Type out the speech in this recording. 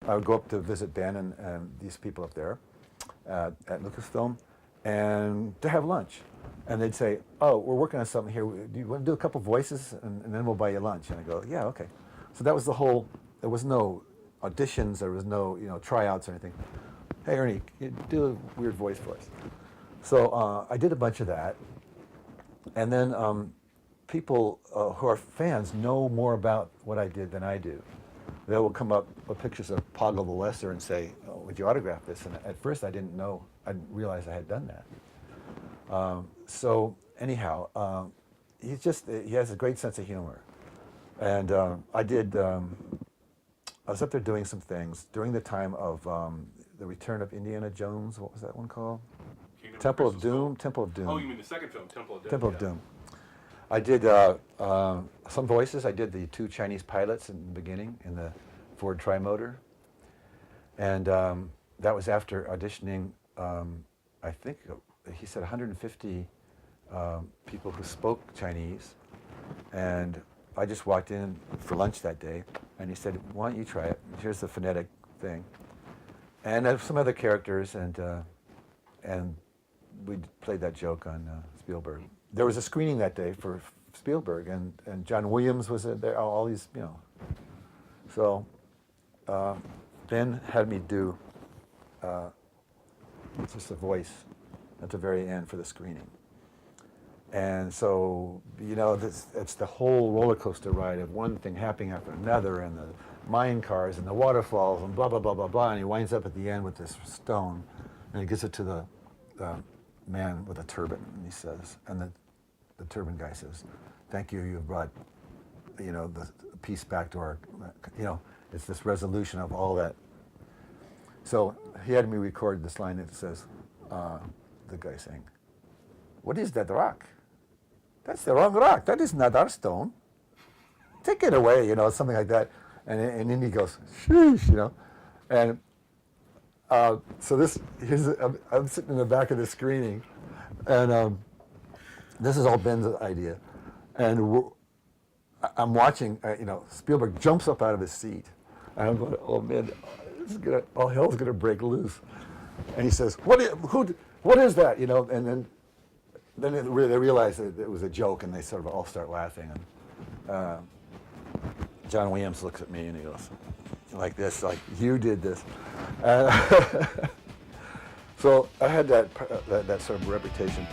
I would go up to visit Ben and these people up there at Lucasfilm, and to have lunch. And they'd say, "Oh, we're working on something here. Do you want to do a couple voices, and then we'll buy you lunch?" And I go, "Yeah, okay." So that was the whole. There was no auditions. There was no tryouts or anything. "Hey, Ernie, you do a weird voice for us." So I did a bunch of that, and then people who are fans know more about what I did than I do. They will come up with pictures of Poggle the Lesser and say, "Oh, would you autograph this?" And at first I didn't know. I didn't realize I had done that. So anyhow, he has a great sense of humor. And I was up there doing some things during the time of the return of Indiana Jones. What was that one called? Temple of Doom. Temple of Doom. Oh, you mean the second film, Temple of Doom? Temple of Doom. I did some voices. I did the 2 Chinese pilots in the beginning in the Ford Trimotor. And that was after auditioning, I think he said 150 people who spoke Chinese. And I just walked in for lunch that day, and he said, "Why don't you try it? Here's the phonetic thing." And some other characters, and we played that joke on Spielberg. There was a screening that day for Spielberg, and John Williams was there, all these, So Ben had me do just a voice at the very end for the screening. And so, it's the whole roller coaster ride of one thing happening after another, and the mine cars and the waterfalls and blah, blah, blah, blah, blah. And he winds up at the end with this stone, and he gives it to the man with a turban, and he says, and the turban guy says, "Thank you, you've brought, the peace back to our, it's this resolution of all that." So he had me record this line that says, the guy saying, "What is that rock? That's the wrong rock. That is not our stone. Take it away," something like that. And then he goes, "Sheesh," And so I'm sitting in the back of the screening, and this is all Ben's idea. And I'm watching, Spielberg jumps up out of his seat, and I'm going, "Oh man, all hell's gonna break loose." And he says, "What is that?" And then they realized that it was a joke, and they sort of all start laughing. And John Williams looks at me and he goes like this, like, "You did this." So I had that sort of reputation.